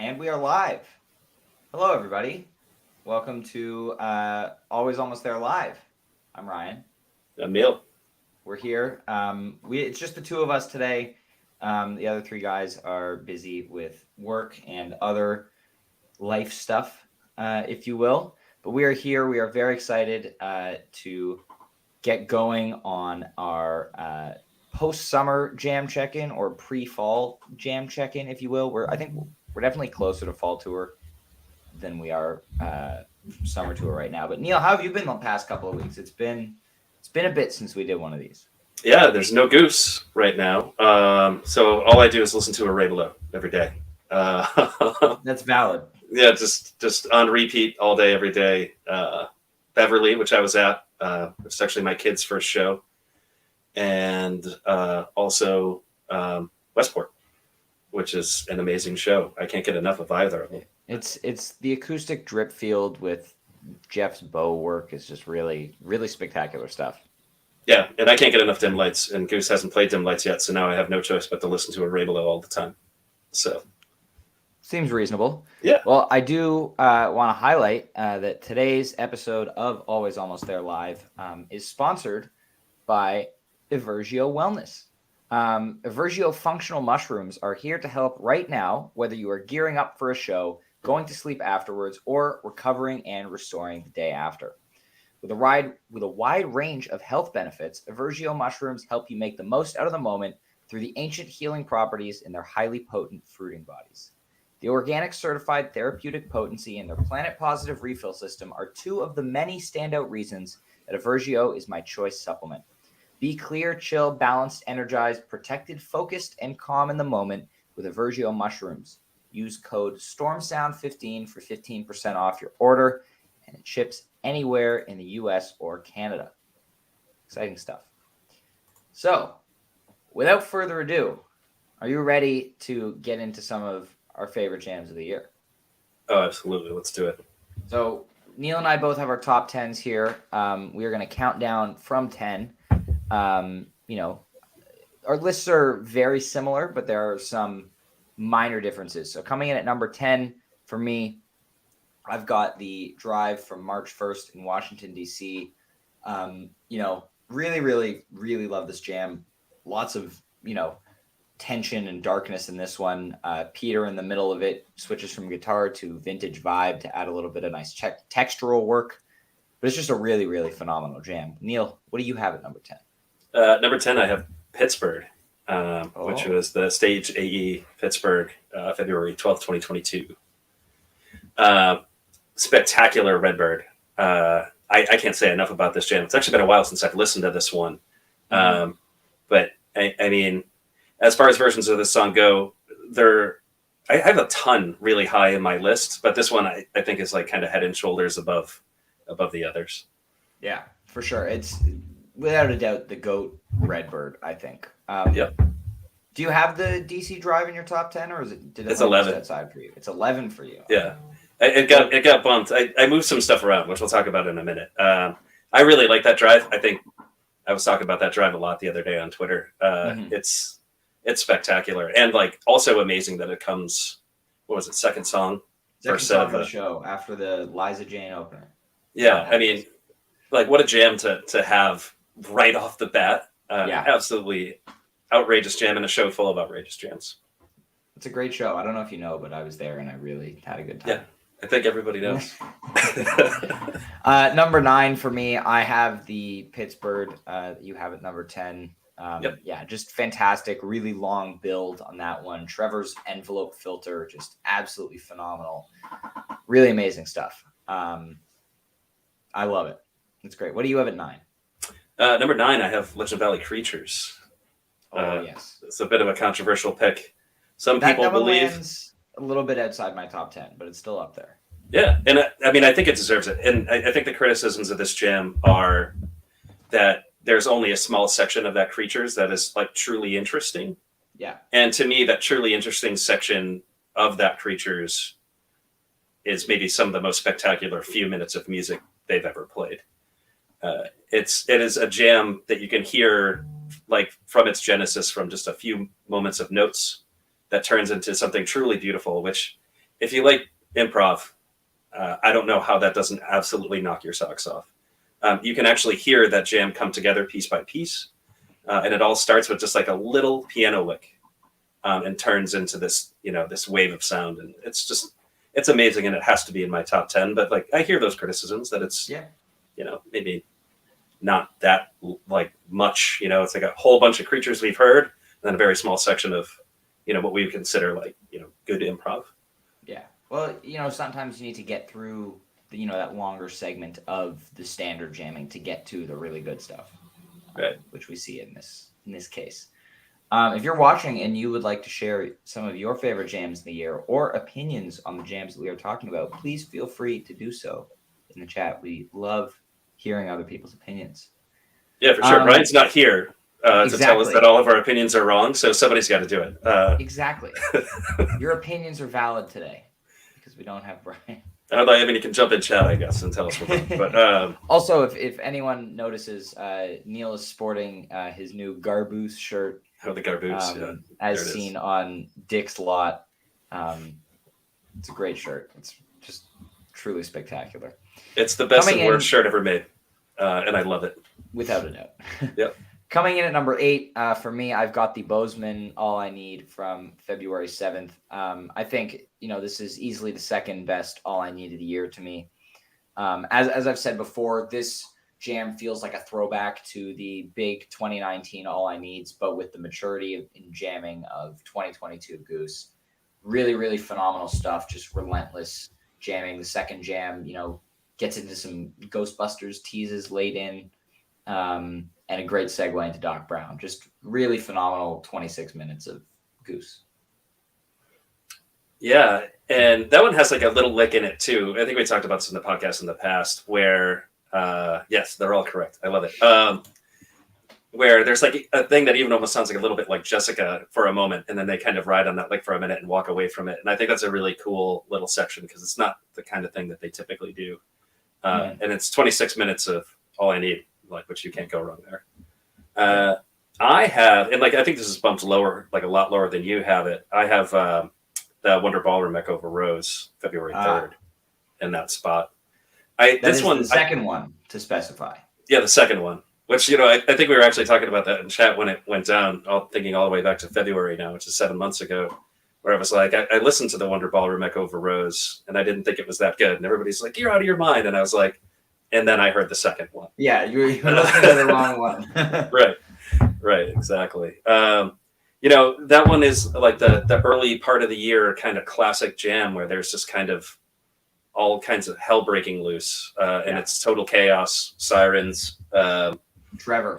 And we are live. Hello, everybody. Welcome to Always Almost There Live. I'm Ryan. Emil. We're here. It's just the two of us today. The other three guys are busy with work and other life stuff, if you will. But we are here. We are very excited to get going on our post-summer jam check-in or pre-fall jam check-in, if you will. I think we're definitely closer to fall tour than we are summer tour right now. But Neil, how have you been the past couple of weeks? It's been a bit since we did one of these. Yeah, there's no Goose right now. So all I do is listen to a Ray Below every day. That's valid. Yeah, just on repeat all day, every day. Beverly, which I was at. It's actually my kid's first show. And also Westport, which is an amazing show. I can't get enough of either of them. It's the acoustic drip field with Jeff's bow work is just really, really spectacular stuff. Yeah, and I can't get enough Dim Lights, and Goose hasn't played Dim Lights yet, so now I have no choice but to listen to a Ray Below all the time. So seems reasonable. Yeah. Well, I do want to highlight that today's episode of Always Almost There Live is sponsored by Evergio Wellness. Evergio functional mushrooms are here to help right now, whether you are gearing up for a show, going to sleep afterwards, or recovering and restoring the day after. With a wide range of health benefits, Evergio mushrooms help you make the most out of the moment through the ancient healing properties in their highly potent fruiting bodies. The organic certified therapeutic potency and their planet-positive refill system are two of the many standout reasons that Evergio is my choice supplement. Be clear, chill, balanced, energized, protected, focused, and calm in the moment with Evergio mushrooms. Use code STORMSOUND15 for 15% off your order, and it ships anywhere in the US or Canada. Exciting stuff. So, without further ado, are you ready to get into some of our favorite jams of the year? Oh, absolutely. Let's do it. So, Neil and I both have our top 10s here. We are going to count down from 10. Our lists are very similar, but there are some minor differences. So coming in at number 10 for me, I've got the Drive from March 1st in Washington, D.C. Really, really, really love this jam. Lots of, tension and darkness in this one. Peter in the middle of it switches from guitar to vintage vibe to add a little bit of nice textural work. But it's just a really, really phenomenal jam. Neil, what do you have at number 10? Number 10, I have Pittsburgh, which was the Stage AE Pittsburgh, February 12th, 2022. Spectacular Redbird. I can't say enough about this jam. It's actually been a while since I've listened to this one. But I mean, as far as versions of this song go, I have a ton really high in my list, but this one I think is like kind of head and shoulders above the others. Yeah, for sure. It's without a doubt the GOAT Redbird, I think. Yep. Do you have the DC Drive in your top 10, or it's 11 outside for you? It's 11 for you. Yeah. It got bumped. I moved some stuff around, which we'll talk about in a minute. I really like that drive. I think I was talking about that drive a lot the other day on Twitter. It's spectacular, and like also amazing that it comes. What was it? Second song Second song of the show after the Liza Jane opener. Yeah, I mean, like what a jam to have right off the bat. Absolutely outrageous jam, and a show full of outrageous jams. It's a great show. I don't know if you know, but I was there and I really had a good time. Yeah, I think everybody knows. Number 9 for me, I have the Pittsburgh. You have it number 10. Yeah, just fantastic. Really long build on that one. Trevor's envelope filter, just absolutely phenomenal. Really amazing stuff. I love it. It's great. What do you have at 9? Number 9, I have Legend Valley Creatures. Yes. It's a bit of a controversial pick. Some people believe lands a little bit outside my top 10, but it's still up there. Yeah, and I mean, I think it deserves it. And I think the criticisms of this jam are that there's only a small section of that Creatures that is like truly interesting. Yeah. And to me, that truly interesting section of that Creatures is maybe some of the most spectacular few minutes of music they've ever played. It is a jam that you can hear like from its genesis, from just a few moments of notes that turns into something truly beautiful, which if you like improv, I don't know how that doesn't absolutely knock your socks off. You can actually hear that jam come together piece by piece, and it all starts with just like a little piano lick, and turns into this, this wave of sound, and it's amazing, and it has to be in my top 10. But like, I hear those criticisms that it's maybe not that like much. It's like a whole bunch of creatures we've heard, and then a very small section of what we would consider like good improv. Yeah. Well, sometimes you need to get through that longer segment of the standard jamming to get to the really good stuff, right? Which we see in this case. If you're watching and you would like to share some of your favorite jams in the year or opinions on the jams that we are talking about, please feel free to do so in the chat. We love hearing other people's opinions. Yeah, for sure. Brian's not here to tell us that all of our opinions are wrong, so somebody's got to do it. Exactly. Your opinions are valid today because we don't have Brian. I mean, you can jump in chat, I guess, and tell us we're wrong. But also, if anyone notices, Neil is sporting his new Garboose shirt. Oh, the Garboose, as seen on Dick's lot. It's a great shirt. It's just truly spectacular. It's the best and worst shirt ever made, and I love it. Without a doubt. Yep. Coming in at number 8, for me, I've got the Bozeman All I Need from February 7th. I think, this is easily the second best All I Need of the year to me. As I've said before, this jam feels like a throwback to the big 2019 All I Needs, but with the maturity in jamming of 2022 Goose. Really, really phenomenal stuff. Just relentless jamming. The second jam, gets into some Ghostbusters teases late in. And a great segue into Doc Brown. Just really phenomenal 26 minutes of Goose. Yeah, and that one has like a little lick in it too. I think we talked about this in the podcast in the past where, yes, they're all correct. I love it. Where there's like a thing that even almost sounds like a little bit like Jessica for a moment, and then they kind of ride on that lick for a minute and walk away from it. And I think that's a really cool little section because it's not the kind of thing that they typically do. And it's 26 minutes of All I Need, like, which you can't go wrong there. I have, and like, I think this is bumped lower, like a lot lower than you have it. I have the Wonder Ballroom Echo of a Rose, February 3rd, in that spot. This one, the second one to specify. Yeah, the second one, which, I think we were actually talking about that in chat when it went down, thinking all the way back to February now, which is 7 months ago, where I was like, I listened to the Wonder Ballroom Echo of a Rose, and I didn't think it was that good. And everybody's like, you're out of your mind. And I was like, and then I heard the second one. Yeah, you were listening to the wrong one. Right, exactly. That one is like the early part of the year kind of classic jam where there's just kind of all kinds of hell breaking loose, and it's total chaos, sirens. Trevor.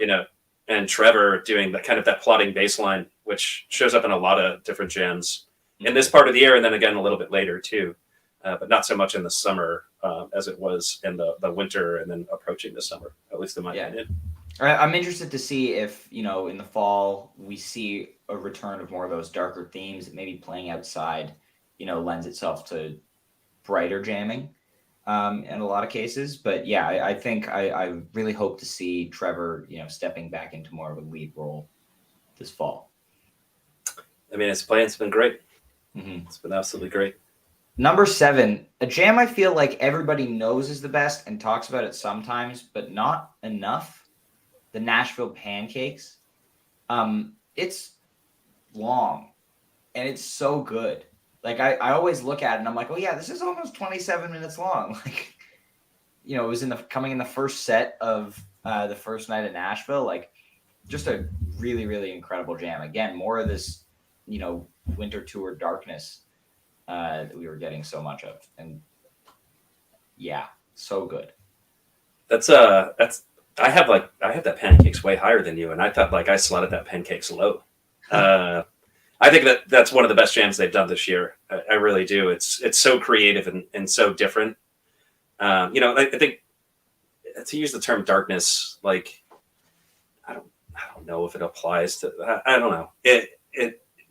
And Trevor doing that kind of that plotting bass line, which shows up in a lot of different jams in this part of the year, and then again a little bit later too. But not so much in the summer as it was in the winter and then approaching the summer, at least in my opinion. I'm interested to see if, in the fall, we see a return of more of those darker themes that maybe playing outside, lends itself to brighter jamming in a lot of cases. But yeah, I think I really hope to see Trevor, stepping back into more of a lead role this fall. I mean, his playing's been great. Mm-hmm. It's been absolutely great. Number 7, a jam I feel like everybody knows is the best and talks about it sometimes, but not enough. The Nashville Pancakes. It's long and it's so good. Like I always look at it and I'm like, oh yeah, this is almost 27 minutes long. Like, it was coming in the first set of the first night in Nashville. Like, just a really, really incredible jam. Again, more of this, winter tour darkness that we were getting so much of, and yeah, so good. I have that Pancakes way higher than you, and I thought like I slotted that Pancakes low. I think that's one of the best jams they've done this year. I really do. It's so creative and so different. I think to use the term darkness, like I don't know if it applies to. I don't know.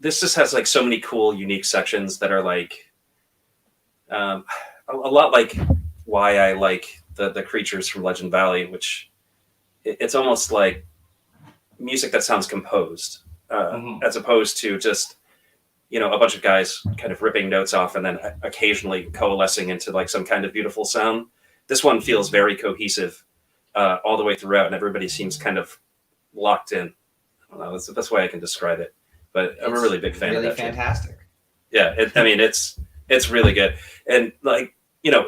This just has like so many cool, unique sections that are like a lot like why I like the creatures from Legend Valley, which it's almost like music that sounds composed, as opposed to just a bunch of guys kind of ripping notes off and then occasionally coalescing into like some kind of beautiful sound. This one feels very cohesive all the way throughout, and everybody seems kind of locked in. I don't know. That's the best way I can describe it. But I'm a really big fan of that. Really fantastic. Yeah, it's really good. And like,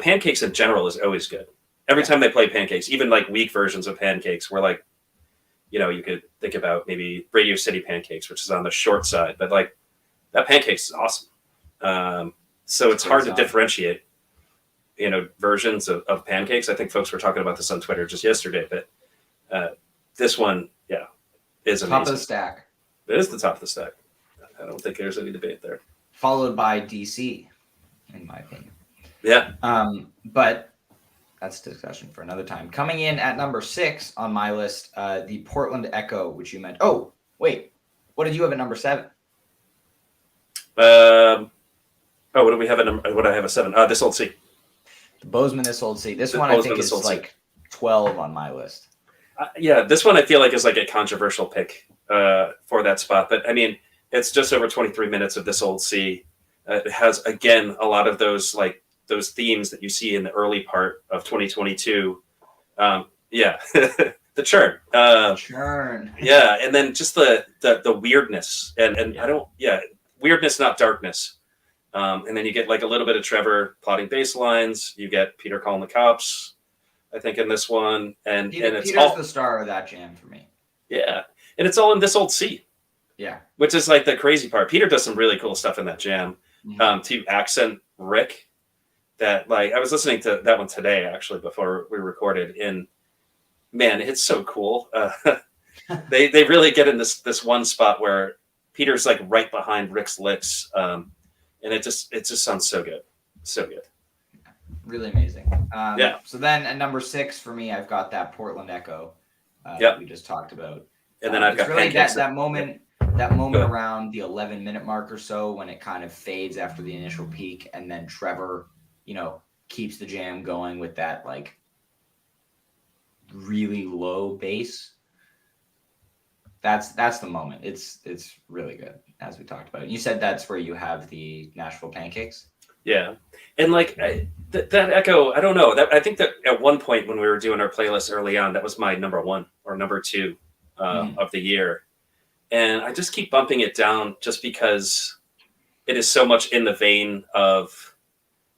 Pancakes in general is always good. Every time they play Pancakes, even like weak versions of Pancakes, where like, you could think about maybe Radio City Pancakes, which is on the short side, but like that Pancakes is awesome. So it's hard to differentiate, versions of Pancakes. I think folks were talking about this on Twitter just yesterday, but this one, is amazing. Top of the stack. It is the top of the stack. I don't think there's any debate there. Followed by DC, in my opinion. Yeah. But that's a discussion for another time. Coming in at number 6 on my list, the Portland Echo, which you meant. Oh, wait. What did you have at number 7? What do we have at number? What do I have at 7? This Old Sea. The Bozeman This Old Sea. This one I think is like 12 on my list. This one I feel like is like a controversial pick for that spot. But I mean, it's just over 23 minutes of This Old Sea. It has, again, a lot of those themes that you see in the early part of 2022. The churn. Churn. Yeah, and then just the weirdness and weirdness, not darkness. And then you get like a little bit of Trevor plotting bass lines. You get Peter calling the cops, I think, in this one, and it's Peter's all the star of that jam for me. Yeah, and it's all in This Old Sea. Yeah, which is like the crazy part. Peter does some really cool stuff in that jam to accent Rick. That like I was listening to that one today actually before we recorded, and man, it's so cool. They really get in this one spot where Peter's like right behind Rick's licks, and it just sounds so good, so good. Really amazing. So then at number 6 for me, I've got that Portland Echo that we just talked about, and then I've got really Pancakes. that moment. That moment around the 11-minute mark or so when it kind of fades after the initial peak, and then Trevor, keeps the jam going with that like really low bass. That's the moment. It's really good, as we talked about. You said that's where you have the Nashville Pancakes. Yeah, and like that Echo, I don't know. I think that at one point when we were doing our playlist early on, that was my number 1 or number 2 of the year. And I just keep bumping it down just because it is so much in the vein of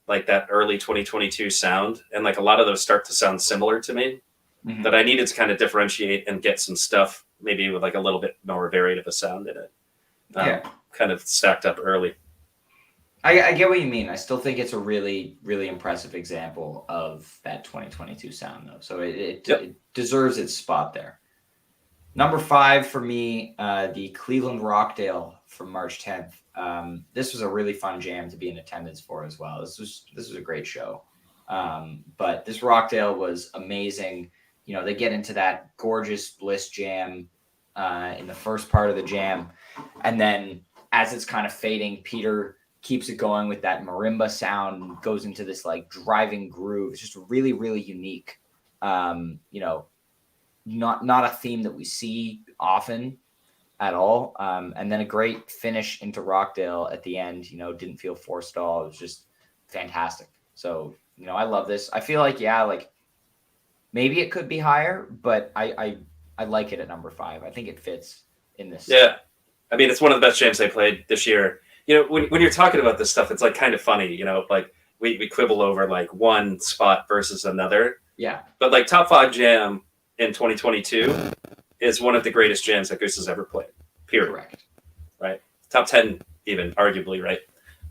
like that early 2022 sound. And like a lot of those start to sound similar to me that I needed to kind of differentiate and get some stuff maybe with like a little bit more varied of a sound in it. Kind of stacked up early. I get what you mean. I still think it's a really, really impressive example of that 2022 sound though. So it deserves its spot there. Number 5 for me, the Cleveland Rockdale from March 10th. This was a really fun jam to be in attendance for as well. This was a great show. But this Rockdale was amazing. They get into that gorgeous Bliss jam in the first part of the jam. And then as it's kind of fading, Peter keeps it going with that marimba sound and goes into this like driving groove. It's just really, really unique. Not a theme that we see often at all. And then a great finish into Rockdale at the end, didn't feel forced at all. It was just fantastic. So, I love this. I feel like, maybe it could be higher, but I like it at number 5. I think it fits in this. Yeah. I mean, it's one of the best jams they played this year. When you're talking about this stuff, it's like kind of funny, like we quibble over like one spot versus another. Yeah. But like top 5 jam in 2022 is one of the greatest jams that Goose has ever played. Period. Correct. Right. Top 10, even arguably, right?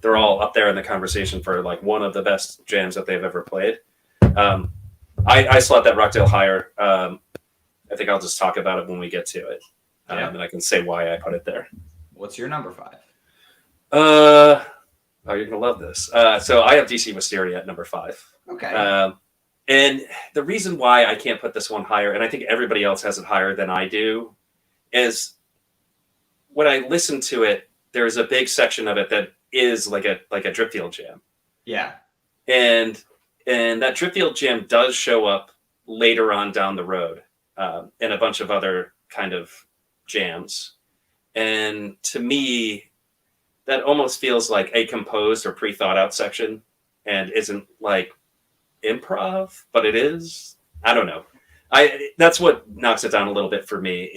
They're all up there in the conversation for like one of the best jams that they've ever played. I slot that Rockdale higher. I think I'll just talk about it when we get to it. And I can say why I put it there. What's your number 5? Oh, you're gonna love this. So I have DC Wisteria at number 5. Okay. And the reason why I can't put this one higher, and I think everybody else has it higher than I do, is when I listen to it, there's a big section of it that is like a Dripfield jam. Yeah. And that Dripfield jam does show up later on down the road in a bunch of other kind of jams. And to me, that almost feels like a composed or pre-thought out section and isn't like improv, but it is. I don't know. That's what knocks it down a little bit for me.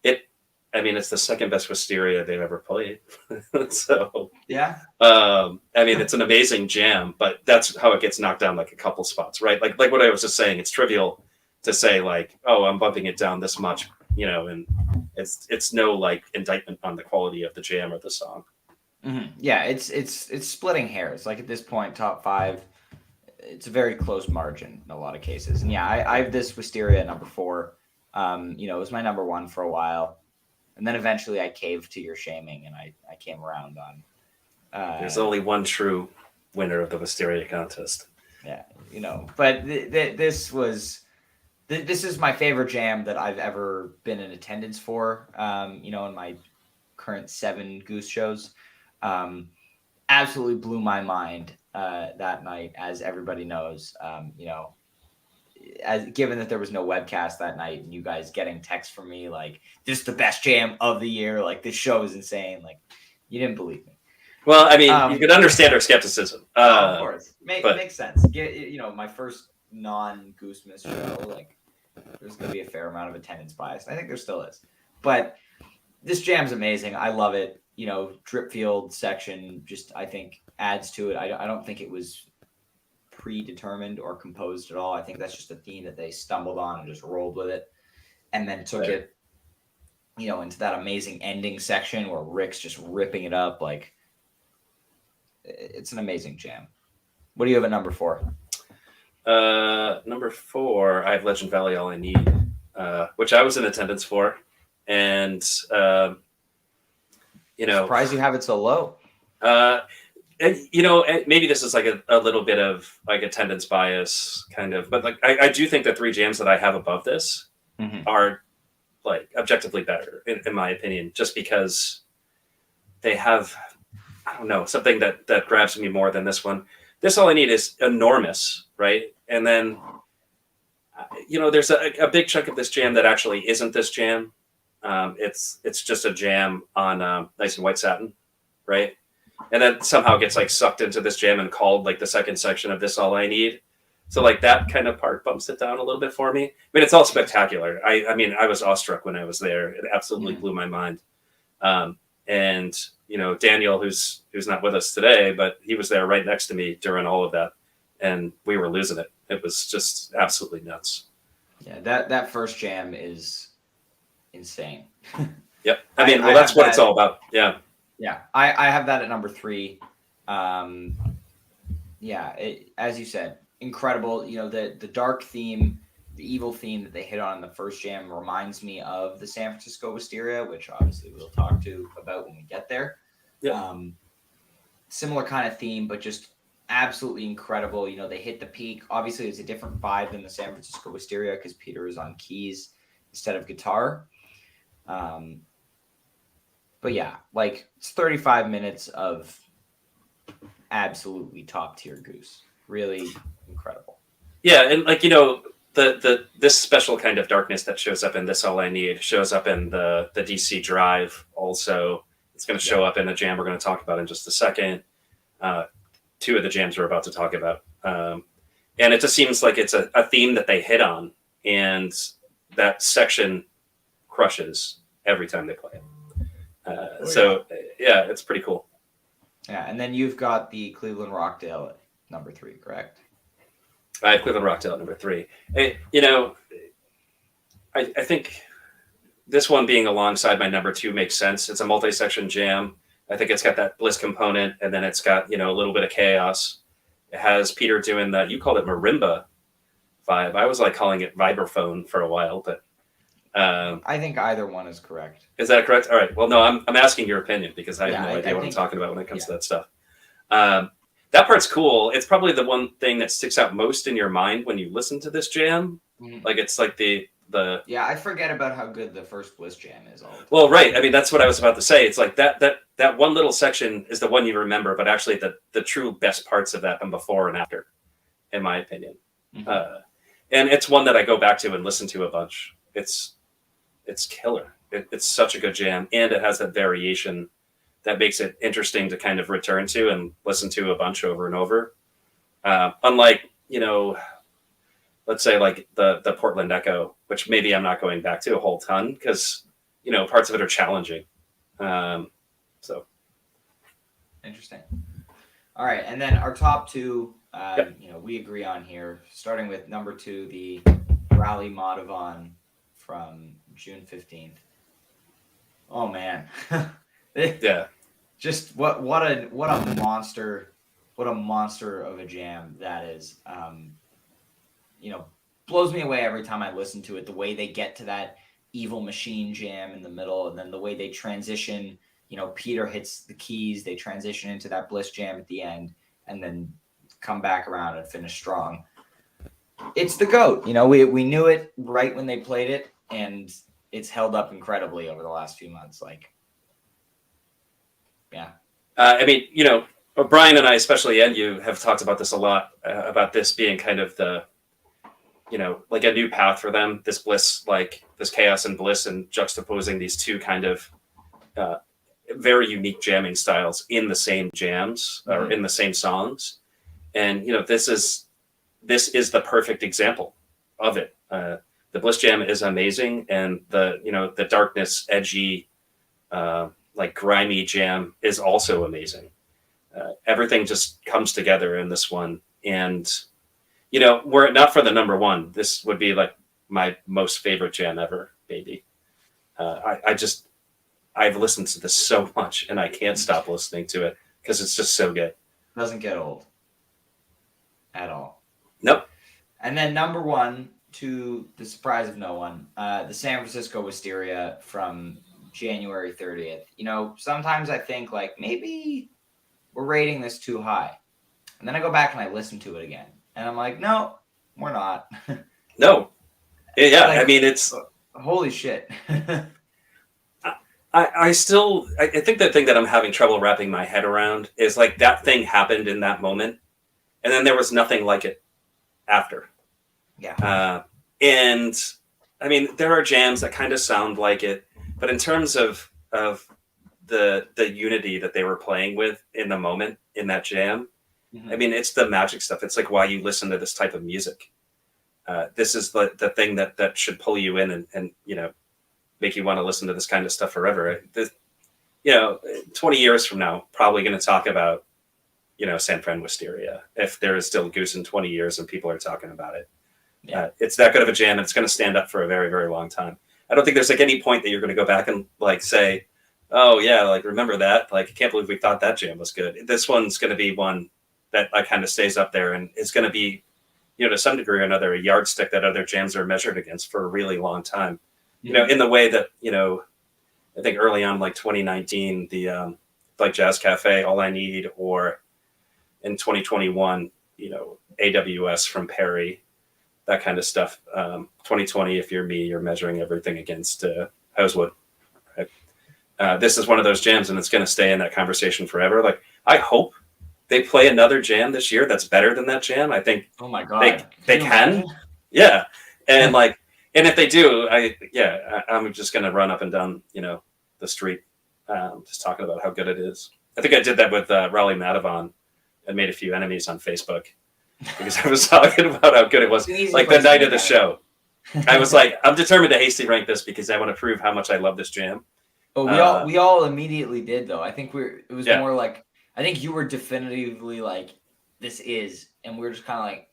It. I mean, it's the second best Wisteria they've ever played. So Yeah. I mean, it's an amazing jam, but that's how it gets knocked down like a couple spots, right? Like what I was just saying. It's trivial to say like, oh, I'm bumping it down this much, and it's no like indictment on the quality of the jam or the song. Mm-hmm. Yeah, it's splitting hairs. Like at this point, top 5, it's a very close margin in a lot of cases. And yeah, I have this Wisteria at number 4. It was my number 1 for a while, and then eventually I caved to your shaming, and I came around on. There's only one true winner of the Wisteria contest. Yeah, but this is my favorite jam that I've ever been in attendance for. In my current 7 Goose shows. Absolutely blew my mind that night, as everybody knows. As given that there was no webcast that night, and you guys getting texts from me like, "This is the best jam of the year," like this show is insane. Like, you didn't believe me. Well, I mean, you could understand our skepticism. Of course, makes sense. My first non-Goosemas show, like, there's going to be a fair amount of attendance bias. I think there still is, but this jam's amazing. I love it. Dripfield section just, I think, adds to it. I don't think it was predetermined or composed at all. I think that's just a theme that they stumbled on and just rolled with it, and then took it, into that amazing ending section where Rick's just ripping it up. Like, it's an amazing jam. What do you have at number 4? Number 4, I have Legend Valley All I Need, which I was in attendance for, and surprised you have it so low. And maybe this is like a little bit of like attendance bias kind of, but like I do think the 3 jams that I have above this are like objectively better in my opinion, just because they have, I don't know, something that grabs me more than this one. This All I Need is enormous, right? And then there's a big chunk of this jam that actually isn't this jam. It's just a jam on Nice and White Satin, right? And then somehow gets like sucked into this jam and called like the second section of This All I Need. So like that kind of part bumps it down a little bit for me. I mean, it's all spectacular. I mean, I was awestruck when I was there. It absolutely blew my mind. And Daniel, who's not with us today, but he was there right next to me during all of that, and we were losing it. It was just absolutely nuts. Yeah, that first jam is insane. Yep. I mean, that's what it's all about. Yeah. Yeah, I have that at number 3. As you said, incredible. The dark theme, the evil theme that they hit on in the first jam reminds me of the San Francisco Wisteria, which obviously we'll talk about when we get there. Yeah. Similar kind of theme, but just absolutely incredible. They hit the peak. Obviously, it's a different vibe than the San Francisco Wisteria because Peter is on keys instead of guitar. But yeah, like it's 35 minutes of absolutely top tier Goose. Really incredible. Yeah, and like this special kind of darkness that shows up in This All I Need shows up in the DC Drive also. It's going to show up in a jam we're going to talk about in just a second. 2 of the jams we're about to talk about. And it just seems like it's a theme that they hit on, and that section crushes every time they play it. So it's pretty cool. Yeah, and then you've got the Cleveland Rockdale at number 3, correct? I have Cleveland Rockdale at number 3. I think this one being alongside my number 2 makes sense. It's a multi-section jam. I think it's got that bliss component, and then it's got a little bit of chaos. It has Peter doing that. You called it marimba vibe. I was like calling it vibraphone for a while, but I think either one is correct. Is that correct? All right. Well, no, I'm asking your opinion because I have no idea what I'm talking about when it comes to that stuff. That part's cool. It's probably the one thing that sticks out most in your mind when you listen to this jam. Mm-hmm. Like it's like the I forget about how good the first Bliss jam is. Well, right. I mean, that's what I was about to say. It's like that one little section is the one you remember, but actually the true best parts of that come before and after, in my opinion. Mm-hmm. And it's one that I go back to and listen to a bunch. It's killer. It's such a good jam, and it has that variation that makes it interesting to kind of return to and listen to a bunch over and over. Unlike, let's say like the Portland Echo, which maybe I'm not going back to a whole ton because, parts of it are challenging. So Interesting. All right, and then our top two, Yep. we agree on here. Starting with number 2, the Rally Madhavan from June 15th. Oh man, yeah, just what a monster, what a monster of a jam that is. Blows me away every time I listen to it. The way they get to that Evil Machine jam in the middle, and then the way they transition. Peter hits the keys, they transition into that Bliss jam at the end, and then come back around and finish strong. It's the GOAT. We knew it right when they played it, and it's held up incredibly over the last few months. Yeah. Brian and I, especially, and you have talked about this a lot, about this being kind of the, like a new path for them, this Bliss, like this Chaos and Bliss, and juxtaposing these two kind of very unique jamming styles in the same jams or in the same songs. And, this is the perfect example of it. The Bliss jam is amazing. And the darkness, edgy, like grimy jam is also amazing. Everything just comes together in this one. And, were it not for the number one, this would be like my most favorite jam ever, maybe. I've listened to this so much and I can't stop listening to it because it's just so good. Doesn't get old at all. Nope. And then number 1, to the surprise of no one, the San Francisco Wisteria from January 30th. Sometimes I think like maybe we're rating this too high. And then I go back and I listen to it again. And I'm like, no, we're not. No. Yeah, Like, it's... Holy shit. I think the thing that I'm having trouble wrapping my head around is like that thing happened in that moment. And then there was nothing like it after. Yeah. And there are jams that kind of sound like it, but in terms of the unity that they were playing with in the moment in that jam, it's the magic stuff. It's like why you listen to this type of music. This is the thing that should pull you in and make you want to listen to this kind of stuff forever. 20 years from now, probably going to talk about, San Fran Wisteria, if there is still Goose in 20 years and people are talking about it. Yeah. It's that good of a jam, and it's going to stand up for a very, very long time. I don't think there's like any point that you're going to go back and like say, oh yeah, like remember that? Like I can't believe we thought that jam was good. This one's going to be one that like kind of stays up there, and it's going to be, to some degree or another, a yardstick that other jams are measured against for a really long time. In the way that, I think early on, like 2019, the like Jazz Cafe, All I Need, or in 2021, AWS from Perry, that kind of stuff. 2020, If You're Me, you're measuring everything against Housewood. Right? This is one of those jams, and it's going to stay in that conversation forever. Like, I hope they play another jam this year that's better than that jam. I think oh my God. they can. Yeah. And like, and if they do, I'm just going to run up and down, the street, just talking about how good it is. I think I did that with Raleigh Madhavan and made a few enemies on Facebook because I was talking about how good it was. Like the night of the show, I was like, I'm determined to hasty rank this because I want to prove how much I love this jam. But we all immediately did though. I think it was more like, I think you were definitively like, this is, and we're just kind of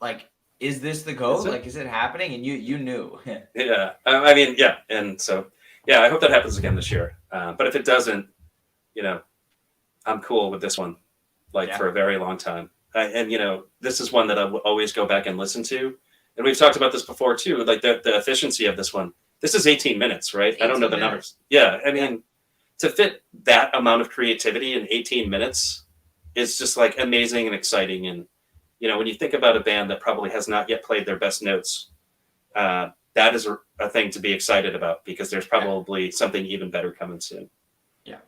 like, is this the GOAT? Like, is it happening? And you knew. Yeah. And so, I hope that happens again this year. But if it doesn't, I'm cool with this one, for a very long time. And this is one that I will always go back and listen to. And we've talked about this before too, like the efficiency of this one. This is 18 minutes, right? I don't know the numbers. Yeah. To fit that amount of creativity in 18 minutes is just like amazing and exciting. And, when you think about a band that probably has not yet played their best notes, that is a thing to be excited about because there's probably something even better coming soon. Yeah.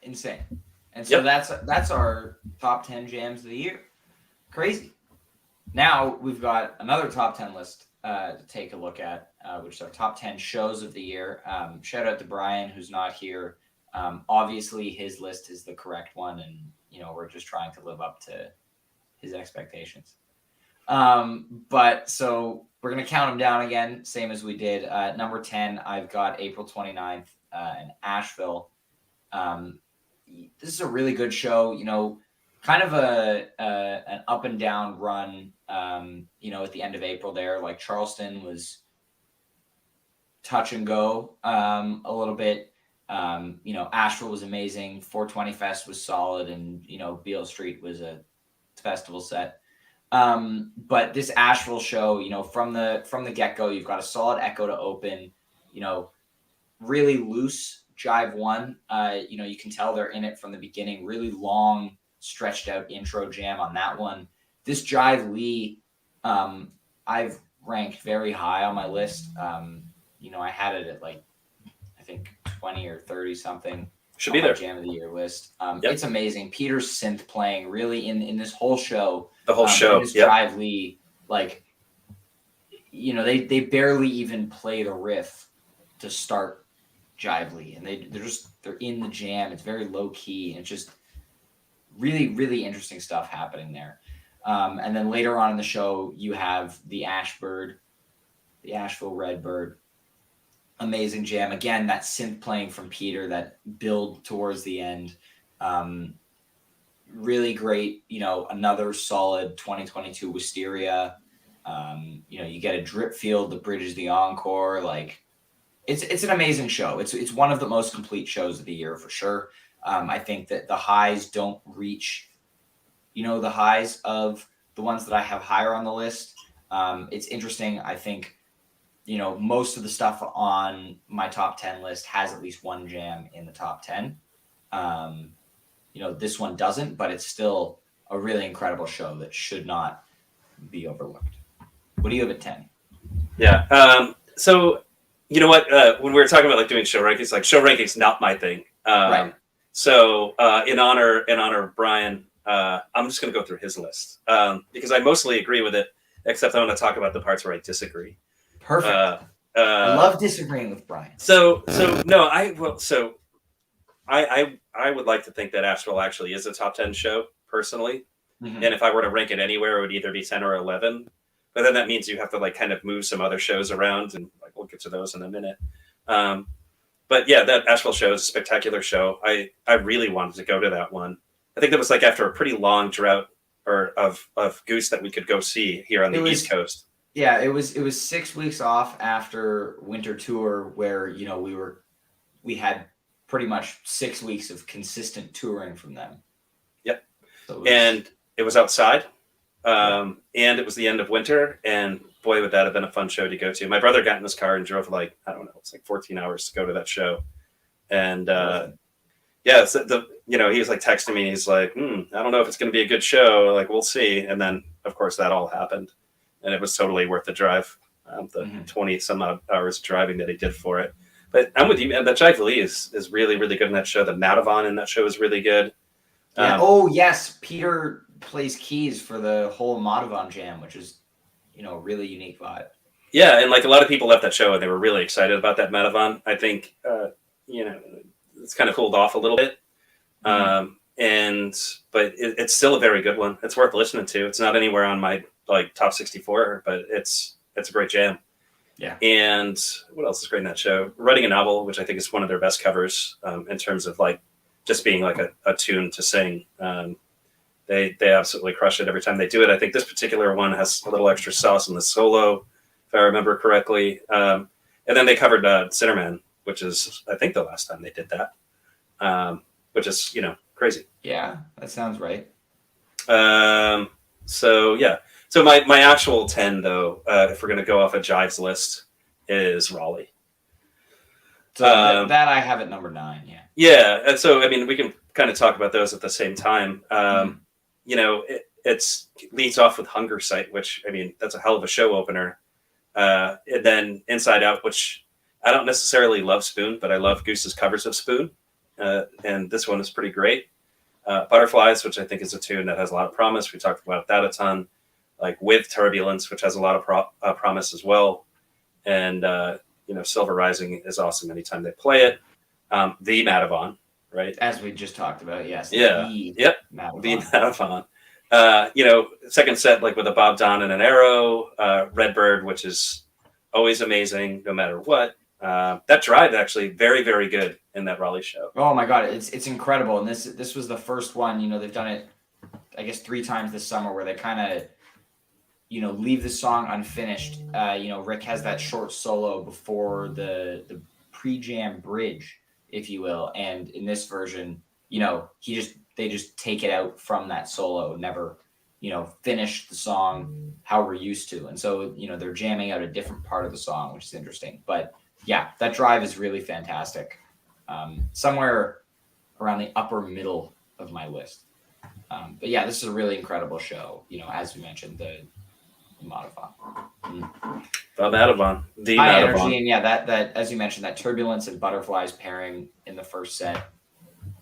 Insane. And so that's our top 10 jams of the year. Crazy. Now we've got another top 10 list to take a look at, which is our top 10 shows of the year. Shout out to Brian, who's not here Obviously, his list is the correct one, and we're just trying to live up to his expectations. But so we're gonna count them down again, same as we did. Number 10, I've got April 29th in Asheville. This is a really good show. Kind of an up and down run. At the end of April there, like Charleston was touch and go a little bit. Asheville was amazing. 420 Fest was solid, and Beale Street was a festival set. But this Asheville show, from the get-go, you've got a solid Echo to open, really loose Jive 1. You can tell they're in it from the beginning. Really long, stretched out intro jam on that one. This Jive Lee, I've ranked very high on my list. I had it at I think 20 or 30 something. Should be there. Jam of the Year list. Yep. It's amazing. Peter's synth playing really in this whole show. The whole show. This Jive Lee, they barely even play the riff to start Jive Lee, and they're in the jam. It's very low key, and it's just really, really interesting stuff happening there. And then later on in the show, you have the Ashbird, the Asheville Redbird. Amazing jam. Again, that synth playing from Peter, that build towards the end. Really great, another solid 2022 Wisteria. You get a drip field that bridges the encore. It's an amazing show. It's one of the most complete shows of the year for sure. I think that the highs don't reach, the highs of the ones that I have higher on the list. It's interesting. I think, most of the stuff on my top 10 list has at least one jam in the top 10. This one doesn't, but it's still a really incredible show that should not be overlooked. What do you have at 10? Yeah. So, you know what? When we were talking about doing show rankings, show rankings not my thing. Right. So, in honor of Brian, I'm just going to go through his list because I mostly agree with it, except I want to talk about the parts where I disagree. Perfect. I love disagreeing with Brian. I would like to think that Asheville actually is a top 10 show personally. Mm-hmm. And if I were to rank it anywhere, it would either be 10 or 11. But then that means you have to kind of move some other shows around, and we'll get to those in a minute. But yeah, that Asheville show is a spectacular show. I really wanted to go to that one. I think that was after a pretty long drought of Goose that we could go see here on the East Coast. Yeah, it was 6 weeks off after winter tour where, we had pretty much 6 weeks of consistent touring from them. Yep. And it was outside. And it was the end of winter, and boy, would that have been a fun show to go to. My brother got in his car and drove it's 14 hours to go to that show. And he was texting me, and he's like, I don't know if it's going to be a good show. We'll see. And then of course that all happened, and it was totally worth the drive. The 20 some odd hours of driving that he did for it. But I'm with you, man. That Jive Lee is really, really good in that show. The Madavon in that show is really good. Yeah. Yes. Peter plays keys for the whole Madavon jam, which is, a really unique vibe. Yeah, and a lot of people left that show and they were really excited about that Madavon. I think, it's kind of cooled off a little bit. But it's still a very good one. It's worth listening to. It's not anywhere on my top 64, but it's a great jam. Yeah. And what else is great in that show? Writing a Novel, which I think is one of their best covers in terms of just being a tune to sing. They absolutely crush it every time they do it. I think this particular one has a little extra sauce in the solo, if I remember correctly. And then they covered Sinnerman, which is, I think, the last time they did that, which is, crazy. Yeah, that sounds right. So my actual 10, though, if we're going to go off a Jive's list, is Raleigh. So that I have at number 9, yeah. Yeah, and so, we can kind of talk about those at the same time. It leads off with Hunger Site, which, that's a hell of a show opener. And then Inside Out, which I don't necessarily love Spoon, but I love Goose's covers of Spoon. And this one is pretty great. Butterflies, which I think is a tune that has a lot of promise. We talked about that a ton. With Turbulence, which has a lot of promise as well. And, Silver Rising is awesome anytime they play it. the Madavon, right? As we just talked about, yes. Yeah. The Yep. Madavon. The Madavon. Second set, like with a Bob Don and an arrow, Redbird, which is always amazing no matter what. That drive actually very, very good in that Raleigh show. Oh my God, it's incredible. And this was the first one, they've done it, I guess, 3 times this summer where they kind of, leave the song unfinished. Rick has that short solo before the pre-jam bridge, if you will. And in this version, they just take it out from that solo, never, finish the song how we're used to. And so, they're jamming out a different part of the song, which is interesting. But yeah, that drive is really fantastic. Somewhere around the upper middle of my list. But yeah, this is a really incredible show. As we mentioned, the Madavon. The Madavon. The High Madavon. energy, and yeah, that as you mentioned, that Turbulence and Butterflies pairing in the first set,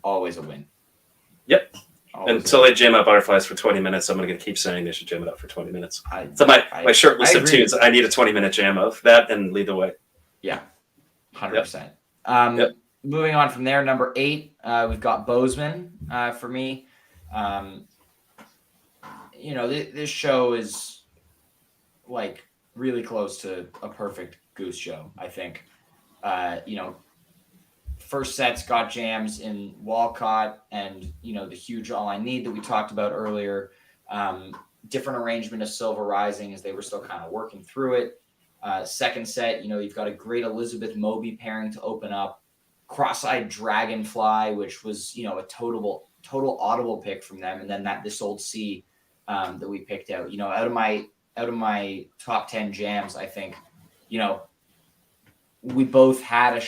always a win. Yep. Always Until they jam up Butterflies for 20 minutes, I'm going to keep saying they should jam it up for 20 minutes. So my short list of tunes, I need a 20-minute jam of that and Lead the Way. Yeah, 100%. Yep. Moving on from there, number 8, we've got Bozeman for me. This show is like really close to a perfect Goose show, I think. First set's got jams in Walcott and, the huge All I Need that we talked about earlier. Different arrangement of Silver Rising as they were still kind of working through it. Second set, you've got a great Elizabeth Moby pairing to open up. Cross-Eyed Dragonfly, which was, a total audible pick from them. And then This Old Sea that we picked out. Out of my top 10 jams, I think, we both had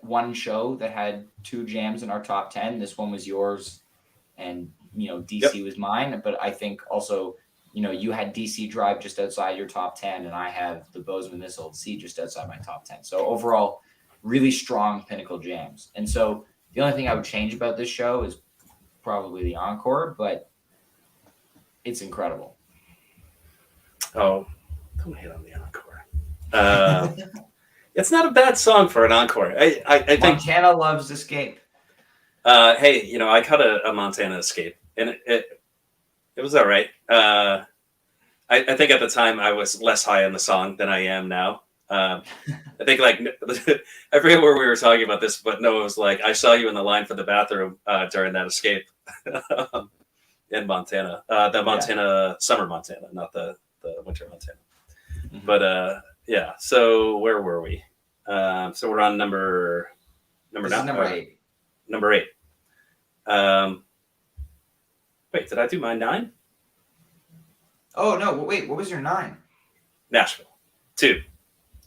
one show that had 2 jams in our top 10. This one was yours and, DC was mine. But I think also, you had DC Drive just outside your top 10 and I have the Bozeman This Old Sea just outside my top 10. So overall, really strong Pinnacle jams. And so the only thing I would change about this show is probably the encore, but it's incredible. Oh, don't hate on the encore. It's not a bad song for an encore. I think Montana loves Escape. Hey, I caught a Montana Escape, and it was all right. I think at the time I was less high on the song than I am now. I think I forget where we were talking about this, but Noah was like, I saw you in the line for the bathroom during that escape in Montana. The Montana, summer Montana, not the winter Montana. Mm-hmm. But yeah, so where were we? So we're on number 8. Number 8. Wait, did I do my 9? Oh no! Wait, what was your 9? Nashville 2.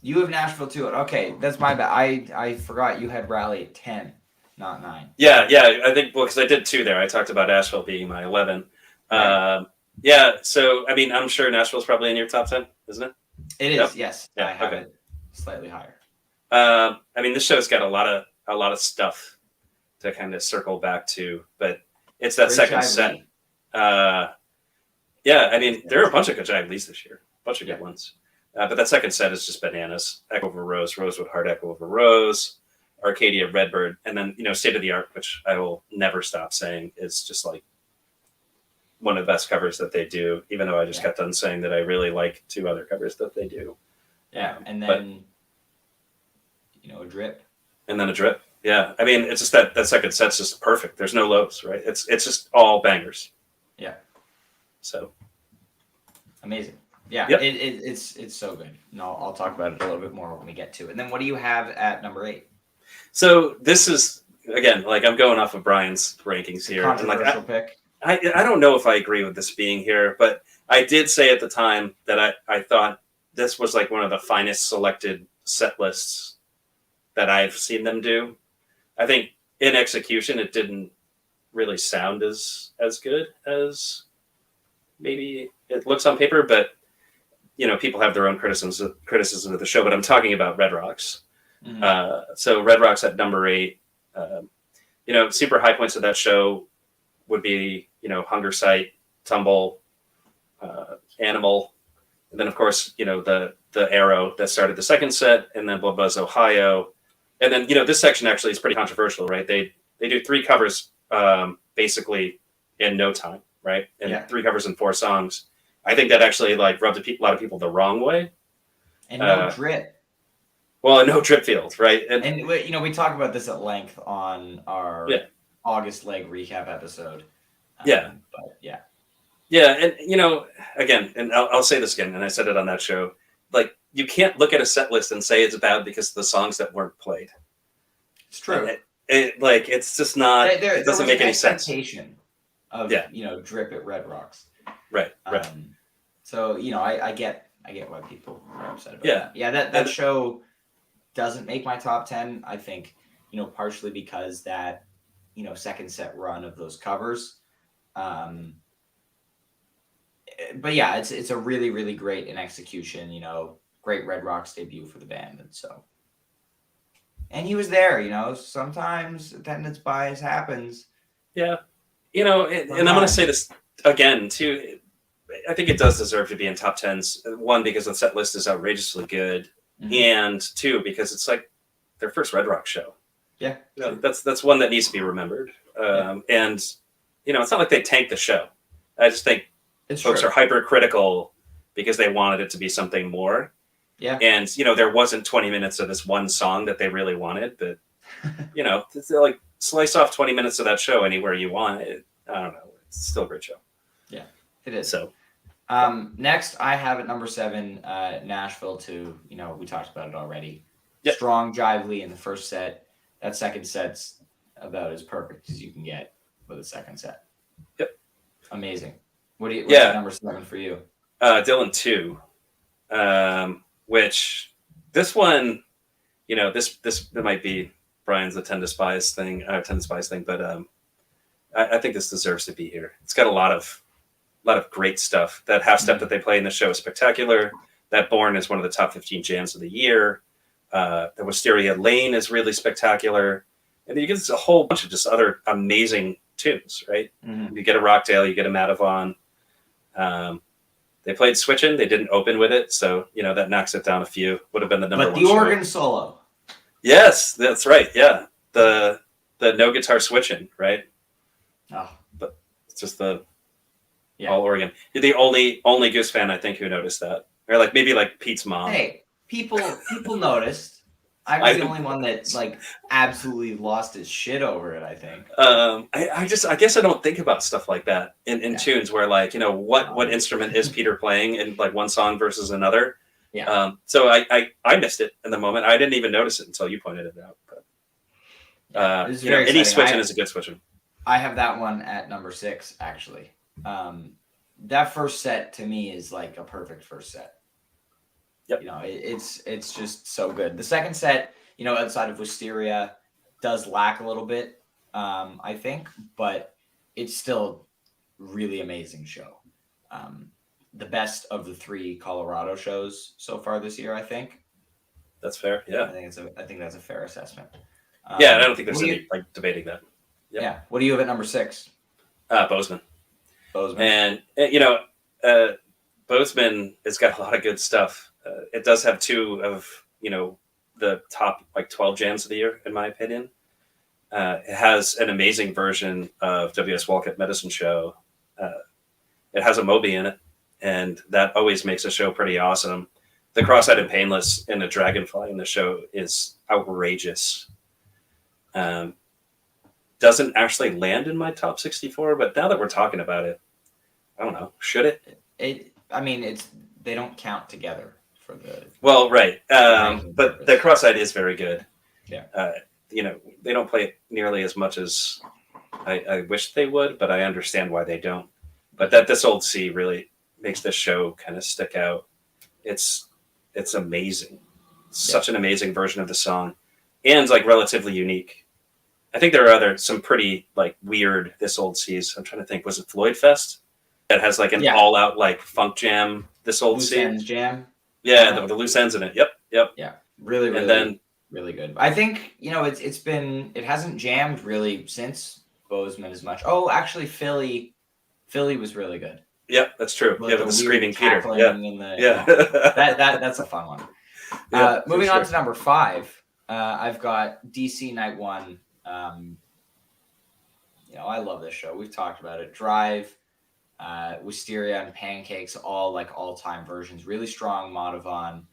You have Nashville 2. Okay, that's my bad. I forgot you had Raleigh at 10, not 9. Yeah. I think because I did 2 there. I talked about Nashville being my 11. Right. Yeah. So I mean, I'm sure Nashville's probably in your top 10, isn't it? It is. Yep. Yes. Yeah, I have it slightly higher. I mean, this show's got a lot of stuff to kind of circle back to, but it's that second set. Yeah, I mean, there are a bunch of good Jive Lees this year, a bunch of good ones. But that second set is just bananas. Echo over Rose, Rosewood Heart, Echo over Rose, Arcadia, Redbird, and then, State of the Art, which I will never stop saying is just like one of the best covers that they do, even though I just got done saying that I really like 2 other covers that they do. Yeah, and then, a drip. And then a drip. Yeah, I mean, it's just that second set's just perfect. There's no lows, right? It's just all bangers. Yeah. So. Amazing. Yeah, yep. It's so good. No, I'll talk about it a little bit more when we get to it. And then what do you have at number 8? So this is, again, I'm going off of Brian's rankings here. Controversial pick. I don't know if I agree with this being here, but I did say at the time that I thought this was one of the finest selected set lists that I've seen them do. I think in execution, it didn't really sound as good as maybe it looks on paper, but people have their own criticism of the show, but I'm talking about Red Rocks. Mm-hmm. So Red Rocks at number 8, super high points of that show would be, Hunger Sight, Tumble, Animal. And then of course, the Arrow that started the second set, and then Blood Buzz Ohio. And then this section actually is pretty controversial, right? They do 3 covers basically in no time, right? And 3 covers in 4 songs. I think that actually like rubbed a lot of people the wrong way. And no drip. Well, no drip field, right? And we talked about this at length on our August leg recap episode. But yeah. Yeah, and again, and I'll say this again, and I said it on that show, like you can't look at a set list and say it's bad because of the songs that weren't played. It's true. It's just not. It doesn't make any sense. Of drip at Red Rocks. Right. So I get why people are upset about that. Yeah, that show doesn't make my top 10. I think partially because that second set run of those covers. But yeah, it's a really, really great in execution, great Red Rocks debut for the band. And he was there, sometimes attendance bias happens. Yeah. And I'm going to say this again, too. I think it does deserve to be in top 10s. 1, because the set list is outrageously good. Mm-hmm. And 2, because it's like their first Red Rock show. Yeah. That's one that needs to be remembered. And, it's not like they tanked the show. I just think folks are hypercritical because they wanted it to be something more. Yeah. And, there wasn't 20 minutes of this one song that they really wanted, but, it's like slice off 20 minutes of that show anywhere you want. I don't know. It's still a great show. Yeah, it is. So, next I have at number 7, Nashville 2. We talked about it already. Yep. Strong Jively in the first set. That second set's about as perfect as you can get with a second set. Yep. Amazing. What's number 7 for you? Dylan 2, which this one, this might be Brian's Tend to Spies thing, but I think this deserves to be here. It's got a lot of great stuff. That half step that they play in the show is spectacular. That Born is one of the top 15 jams of the year. The Wisteria Lane is really spectacular. And then you get a whole bunch of just other amazing tunes, right? Mm-hmm. You get a Rockdale, you get a Madavon. They played Switchin'. They didn't open with it, so that knocks it down a few. Would have been the number 1 But the show. organ solo. Yes, that's right. Yeah, the no guitar switching, right? Oh, but it's just all organ. You're the only Goose fan I think who noticed that, or maybe Pete's mom. Hey, people noticed. I was the only one that absolutely lost his shit over it. I think. I guess I don't think about stuff like that in tunes where what instrument is Peter playing in one song versus another. Yeah. So I missed it in the moment. I didn't even notice it until you pointed it out. But any switching is a good switching. I have that one at number 6 actually. That first set to me is like a perfect first set. Yep. It's just so good. The second set, outside of Wisteria, does lack a little bit, I think, but it's still really amazing show. The best of the 3 Colorado shows so far this year, I think. That's fair. Yeah. I think that's a fair assessment. I don't think there's any debating that. Yep. Yeah. What do you have at number 6? Bozeman. And Bozeman has got a lot of good stuff. It does have 2 of the top 12 jams of the year, in my opinion. It has an amazing version of W.S. Walcott Medicine Show. It has a Moby in it, and that always makes a show pretty awesome. The Cross-Eyed and Painless and the Dragonfly in the show is outrageous. Doesn't actually land in my top 64, but now that we're talking about it, I don't know. Should it? They don't count together for the. Well, right. But the Cross-Eyed is very good. Yeah. They don't play it nearly as much as I wish they would, but I understand why they don't. But that This Old Sea really makes this show kind of stick out. It's amazing. Such an amazing version of the song, and relatively unique. I think there are some pretty weird This Old Seas. I'm trying to think. Was it Floyd Fest that has an all out funk jam? This Old Sea Loose Ends jam. Yeah, the loose ends in it. Yep. Yeah, really, and then really good. I think it hasn't jammed really since Bozeman as much. Oh, actually, Philly was really good. Yep, that's true. With the Screaming Peter. Yeah, that's a fun one. Moving on to number 5. I've got DC Night One. I love this show. We've talked about it. Drive, Wisteria, and Pancakes, all like all-time versions. Really strong Madhavan.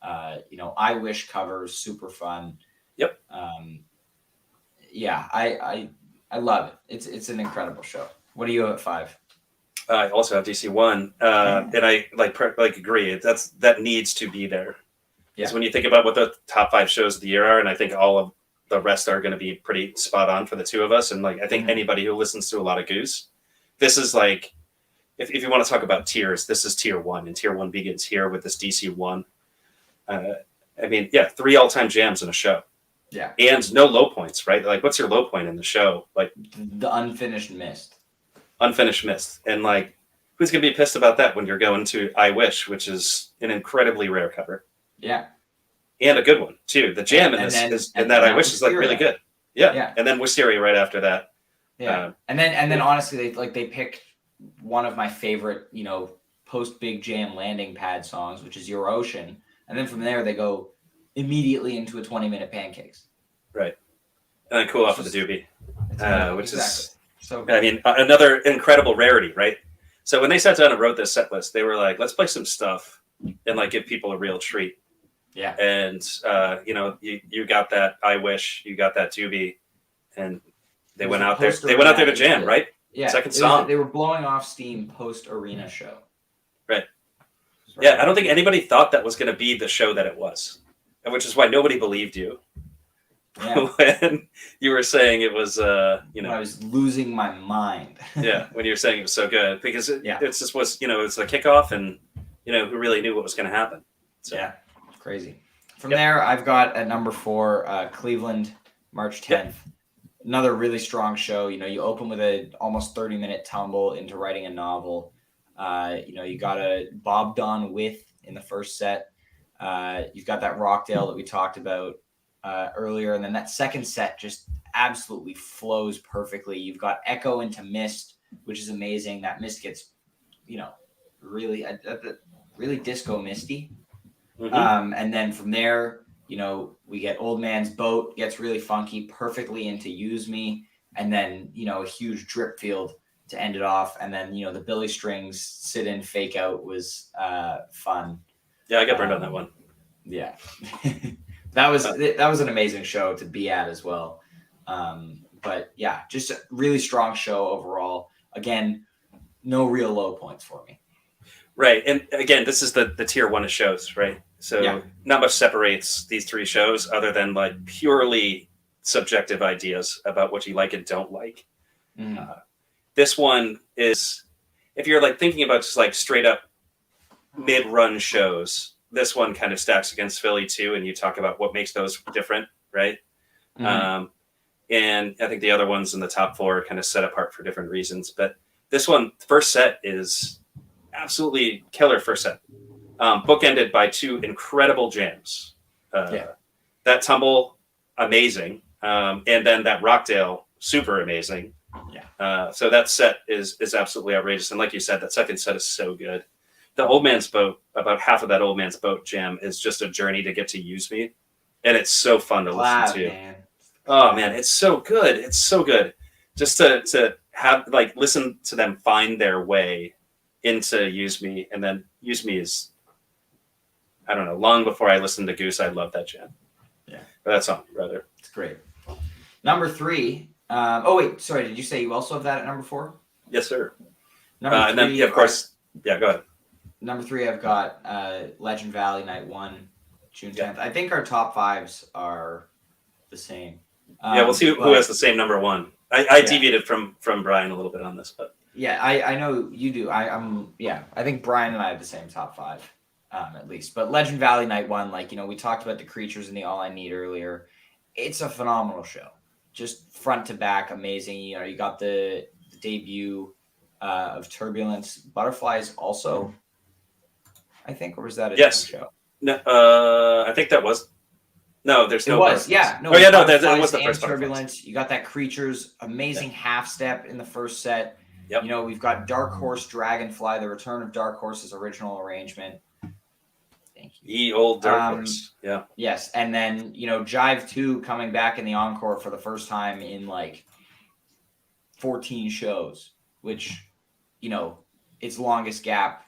I Wish covers, super fun. Yep. I love it. It's an incredible show. What do you have at 5? I also have DC 1, and I agree. That needs to be there. Because when you think about what the top 5 shows of the year are, and I think all of the rest are going to be pretty spot on for the two of us, and like I think anybody who listens to a lot of Goose, this is like, if you want to talk about tiers, this is tier 1, and tier 1 begins here with this DC 1. 3 all-time jams in a show. Yeah. And no low points, right? Like, what's your low point in the show? Like the Unfinished Mist. Unfinished Mist. And like, who's going to be pissed about that when you're going to I Wish, which is an incredibly rare cover. Yeah. And a good one, too. The jam in this I Wish is like really good. Yeah. And then Wisteria right after that. Yeah. And then honestly, they picked one of my favorite, post Big Jam landing pad songs, which is Your Ocean. And then from there, they go immediately into a 20-minute Pancakes. Right. And then cool off with the doobie, which is, so good. I mean, another incredible rarity, right? So when they sat down and wrote this set list, they were like, let's play some stuff and like give people a real treat. Yeah. And, you got that I Wish, you got that doobie, and they went out there. They went out there to jam, right? Yeah. Second song. They were blowing off steam post arena show. Right. Yeah, I don't think anybody thought that was going to be the show that it was, which is why nobody believed you when you were saying it was, When I was losing my mind. Yeah, when you were saying it was so good, because it just was, it's the kickoff, and, who really knew what was going to happen. So. Yeah, crazy. From there, I've got at number 4, Cleveland, March 10th. Yep. Another really strong show. You open with a almost 30-minute tumble into writing a novel. You got a Bob Don with in the first set. You've got that Rockdale that we talked about earlier. And then that second set just absolutely flows perfectly. You've got Echo into Mist, which is amazing. That Mist gets, really disco misty. Mm-hmm. And then from there, we get Old Man's Boat, gets really funky, perfectly into Use Me. And then, a huge drip field to end it off. And then, the Billy Strings sit in fake out was fun. Yeah, I got burned on that one. Yeah. that was an amazing show to be at as well. But yeah, just a really strong show overall. Again, no real low points for me. Right. And again, this is the tier 1 of shows, right? So not much separates these 3 shows other than like purely subjective ideas about what you like and don't like. Mm. This one is, if you're like thinking about just like straight up mid-run shows, this one kind of stacks against Philly too. And you talk about what makes those different, right? Mm-hmm. And I think the other ones in the top 4 are kind of set apart for different reasons. But this one, first set is absolutely killer first set. Bookended by 2 incredible jams. That Tumble, amazing. And then that Rockdale, super amazing. Yeah. So that set is absolutely outrageous. And like you said, that second set is so good. The Old Man's Boat, about half of that Old Man's Boat jam is just a journey to get to Use Me. And it's so fun to listen to. Man. Oh man, it's so good. It's so good. Just to have like listen to them find their way into Use Me, and then Use Me is, I don't know, long before I listened to Goose, I loved that jam. Yeah. Or that song, rather. It's great. Number 3. Sorry, did you say you also have that at number 4? Yes, sir. Number 3, and then, of course, go ahead. Number 3, I've got Legend Valley Night 1, June 10th. I think our top 5s are the same. We'll see who has the same number 1. I deviated from Brian a little bit on this, but yeah, I know you do. I think Brian and I have the same top 5, at least. But Legend Valley Night 1, we talked about the Creatures and the All I Need earlier. It's a phenomenal show, just front to back, amazing. You got the debut of Turbulence. Butterflies also, I think, or was that a different show? No, I think that was. No, there's no. It was, yeah. No, that was the first Turbulence. You got that Creatures, amazing half step in the first set. Yep. We've got Dark Horse Dragonfly, the return of Dark Horse's original arrangement. Thank you. Ye old dark horse. Yeah. Yes, and then Jive 2 coming back in the encore for the first time in like 14 shows, which its longest gap,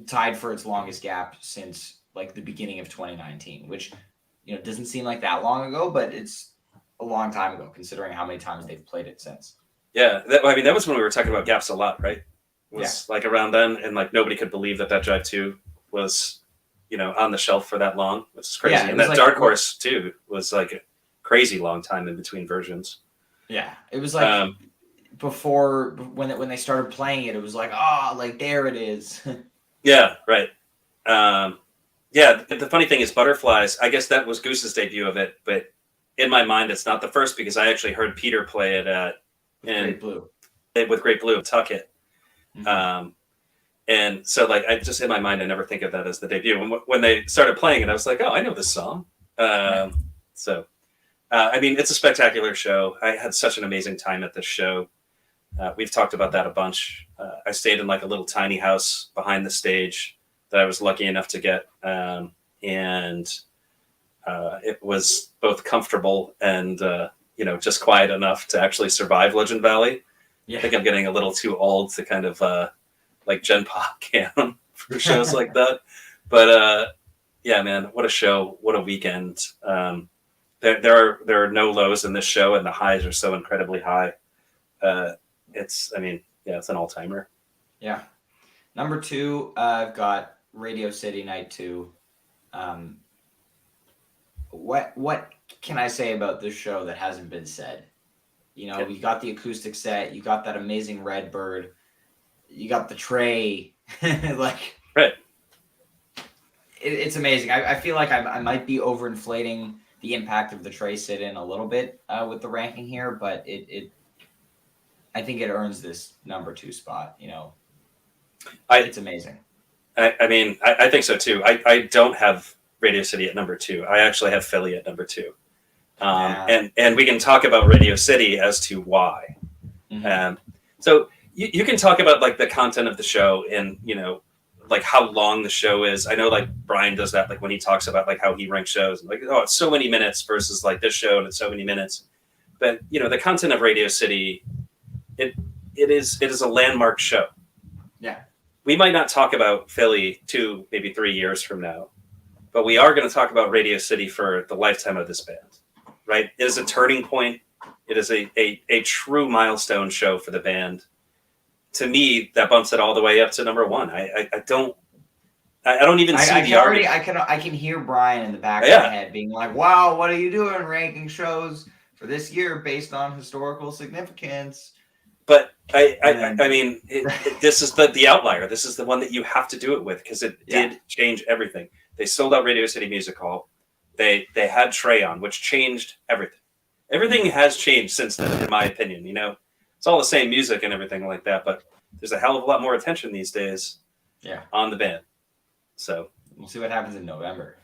tied for its longest gap since like the beginning of 2019, which doesn't seem like that long ago, but it's a long time ago considering how many times they've played it since. Yeah, that was when we were talking about gaps a lot, right? It was like around then, and like nobody could believe that Jive 2 was on the shelf for that long, which is crazy. And that like, Dark Horse too was like a crazy long time in between versions. Yeah, it was like before when they started playing it, it was like, like there it is. Yeah, right. Yeah, the funny thing is Butterflies, I guess that was Goose's debut of it, but in my mind it's not the first because I actually heard Peter play it Great Blue. With Great Blue, Tuck It. Mm-hmm. And so like I just in my mind I never think of that as the debut. When they started playing it, I was like, oh, I know this song. So I mean, it's a spectacular show. I had such an amazing time at this show. We've talked about that a bunch. I stayed in like a little tiny house behind the stage that I was lucky enough to get. And it was both comfortable and, just quiet enough to actually survive Legend Valley. Yeah. I think I'm getting a little too old to kind of like Gen Pop can for shows like that. But yeah, man, what a show. What a weekend. There are no lows in this show, and the highs are so incredibly high. It's an all-timer. Yeah. Number 2, I've got Radio City Night 2. What can I say about this show that hasn't been said? You got the acoustic set, you got that amazing Redbird, you got the Trey, like right. It's amazing. I feel like I might be overinflating the impact of the Trey sit-in a little bit with the ranking here, but I think it earns this number 2 spot. It's amazing. I think so too. I don't have Radio City at number 2. I actually have Philly at number 2. And we can talk about Radio City as to why. Mm-hmm. So you can talk about like the content of the show and like how long the show is. I know like Brian does that, like when he talks about like how he ranks shows, like, oh, it's so many minutes versus like this show and it's so many minutes. But the content of Radio City, it is a landmark show. Yeah. We might not talk about Philly 2, maybe 3 years from now, but we are going to talk about Radio City for the lifetime of this band, right? It is a turning point. It is a true milestone show for the band. To me, that bumps it all the way up to number 1. I don't even see the argument. I can hear Brian in the back of my head being like, "Wow, what are you doing? Ranking shows for this year based on historical significance." But I mean, this is the outlier. This is the one that you have to do it with because it did change everything. They sold out Radio City Music Hall. They had Trey on, which changed everything. Everything has changed since then, in my opinion. It's all the same music and everything like that, but there's a hell of a lot more attention these days on the band. So we'll see what happens in November,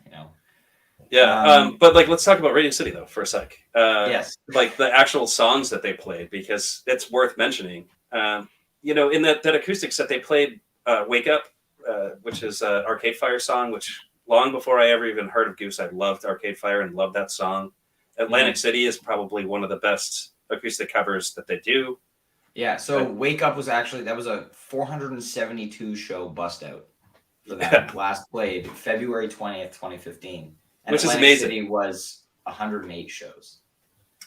Yeah, but like let's talk about Radio City though for a sec. Yes. Like the actual songs that they played, because it's worth mentioning. In that acoustic set they played Wake Up, which is an Arcade Fire song, which long before I ever even heard of Goose, I loved Arcade Fire and loved that song. Atlantic City is probably one of the best acoustic covers that they do. Yeah, so Wake Up was that was a 472 show bust out for that. Last played February 20th, 2015. And which Atlantic is amazing. City was 108 shows.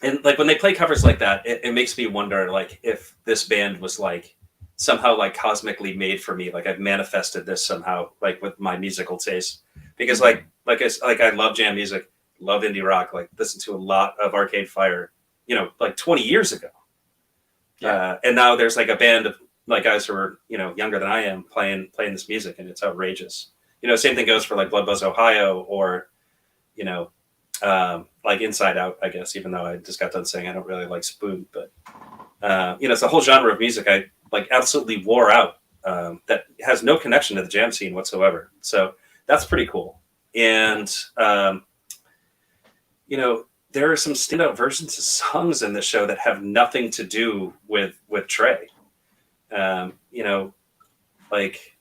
And like when they play covers like that, it makes me wonder like if this band was like somehow like cosmically made for me. Like I've manifested this somehow, like with my musical taste. Because like I love jam music, love indie rock, like listened to a lot of Arcade Fire, like 20 years ago. Yeah. And now there's like a band of like guys who are, younger than I am playing this music, and it's outrageous. Same thing goes for like Blood Buzz Ohio or, like Inside Out, I guess, even though I just got done saying I don't really like Spoon, but it's a whole genre of music I like absolutely wore out that has no connection to the jam scene whatsoever. So that's pretty cool. And, there are some standout versions of songs in this show that have nothing to do with Trey. Like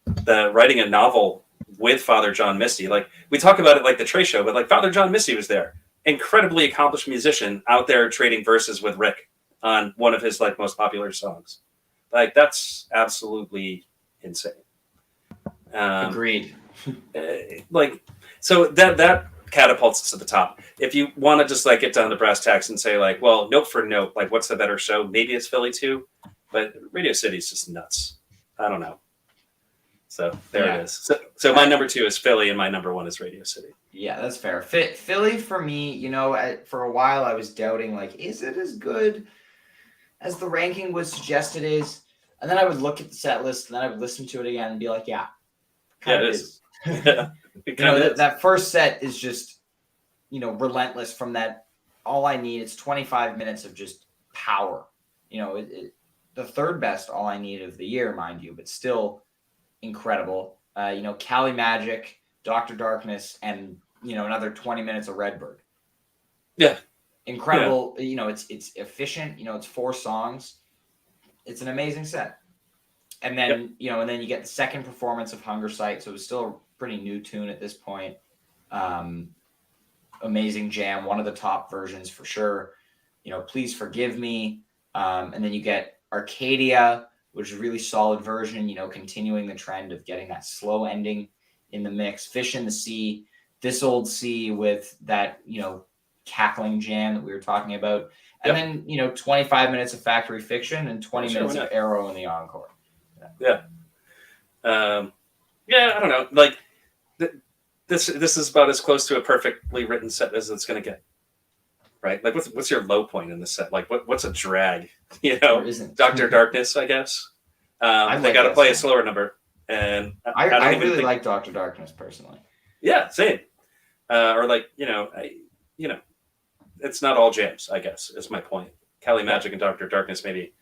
the writing a novel with Father John Misty. Like we talk about it like the Trey Show, but like Father John Misty was there, incredibly accomplished musician out there trading verses with Rick on one of his like most popular songs. Like that's absolutely insane. Agreed. Like so that catapults us to the top. If you want to just like get down to brass tacks and say like, well, note for note, like what's the better show? Maybe it's Philly too, but Radio City is just nuts. I don't know. So there it is. So my number 2 is Philly, and my number 1 is Radio City. Yeah, that's fair. Philly for me, you know, for a while I was doubting, like, is it as good as the ranking would suggest it is? And then I would look at the set list, and then I would listen to it again and be like, yeah, it is. Yeah, you know, that first set is just, you know, relentless from that. All I need is 25 minutes of just power. You know, the third best All I Need of the year, mind you, but still incredible. You know, Cali Magic, Dr. Darkness, and, you know, another 20 minutes of Redbird. Yeah. Incredible. Yeah. You know, it's efficient. You know, it's 4 songs. It's an amazing set. And then, you know, and then you get the second performance of Hunger Sight. So it was still a pretty new tune at this point. Amazing jam. One of the top versions for sure. You know, Please Forgive Me. And then you get Arcadia, which is a really solid version, you know, continuing the trend of getting that slow ending in the mix. Fish in the Sea, This Old Sea with that, you know, cackling jam that we were talking about. And then, you know, 25 minutes of Factory Fiction and 20 minutes of Arrow in the encore. Yeah. I don't know. Like this is about as close to a perfectly written set as it's going to get. Right? Like what's your low point in the set? Like what's a drag? You know, Dr. Darkness, I guess. They got to play a slower number. And I really like Dr. Darkness personally. Yeah, same. Or like, you know, it's not all jams, I guess, is my point. Cali Magic and Dr. Darkness, maybe.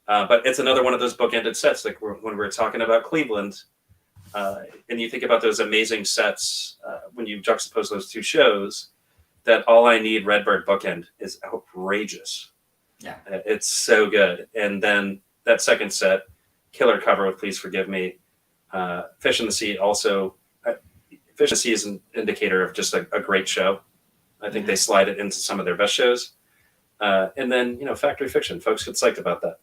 But it's another one of those bookended sets, like when we were talking about Cleveland. And you think about those amazing sets when you juxtapose those two shows, that All I Need Redbird bookend is outrageous. Yeah. It's so good. And then that second set, killer cover with Please Forgive Me. Fish in the Sea also. Fish in the Sea is an indicator of just a great show. I think they slide it into some of their best shows. And then, you know, Factory Fiction. Folks get psyched about that.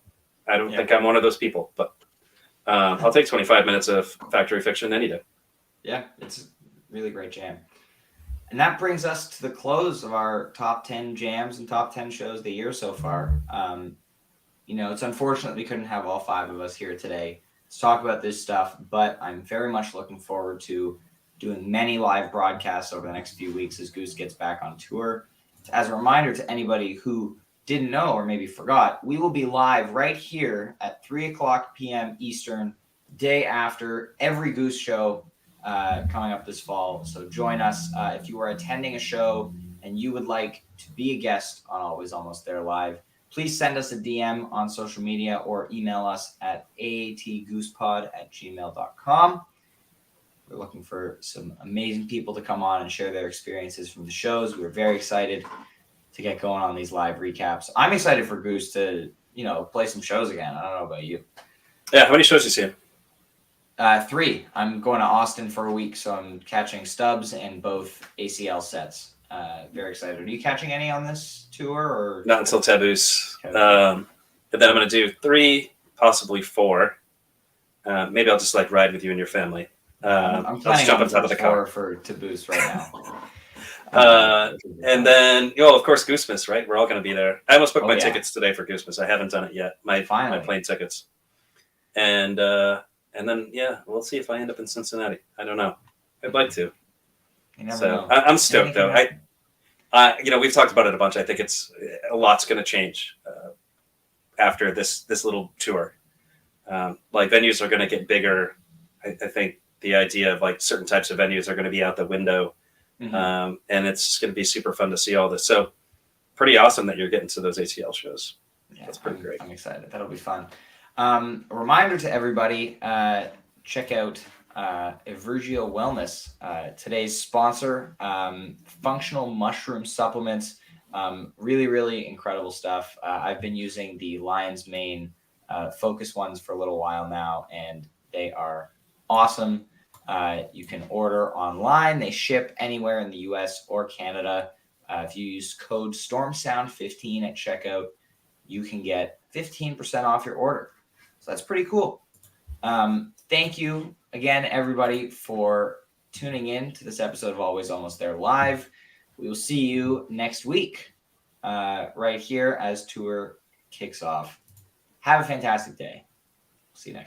I don't think I'm one of those people, but I'll take 25 minutes of Factory Fiction any day. Yeah, it's a really great jam. And that brings us to the close of our top 10 jams and top 10 shows of the year so far. You know, it's unfortunate we couldn't have all 5 of us here today to talk about this stuff, but I'm very much looking forward to doing many live broadcasts over the next few weeks as Goose gets back on tour. As a reminder to anybody who didn't know or maybe forgot, we will be live right here at 3:00 p.m. Eastern, day after every Goose show coming up this fall. So join us. If you are attending a show and you would like to be a guest on Always Almost There Live, please send us a DM on social media or email us at aatgoosepod@gmail.com. We're looking for some amazing people to come on and share their experiences from the shows. We're very excited to get going on these live recaps. I'm excited for Goose to, you know, play some shows again. I don't know about you. Yeah, how many shows you seen? 3. I'm going to Austin for a week, so I'm catching stubs and both ACL sets. Very excited. Are you catching any on this tour? Or not until Taboos. And then I'm going to do 3, possibly 4. Maybe I'll just like ride with you and your family. I'm planning on jump on the car for Taboos right now. And then, of course, Goosemas, right? We're all going to be there. I almost booked my tickets today for Goosemas. I haven't done it yet. My plane tickets. And then, we'll see if I end up in Cincinnati. I don't know. I'd like to. You never know. I'm stoked, though. We've talked about it a bunch. I think it's a lot's going to change after this little tour. Like venues are going to get bigger. I think the idea of like certain types of venues are going to be out the window. Mm-hmm. And it's going to be super fun to see all this. So pretty awesome that you're getting to those ACL shows. Yeah, that's pretty great. I'm excited. That'll be fun. A reminder to everybody, check out Evergio Wellness, today's sponsor, functional mushroom supplements. Really, really incredible stuff. I've been using the Lion's Mane Focus ones for a little while now, and they are awesome. You can order online. They ship anywhere in the US or Canada. If you use code StormSound15 at checkout, you can get 15% off your order. So that's pretty cool. Thank you again, everybody, for tuning in to this episode of Always Almost There Live. We will see you next week right here as tour kicks off. Have a fantastic day. See you next time.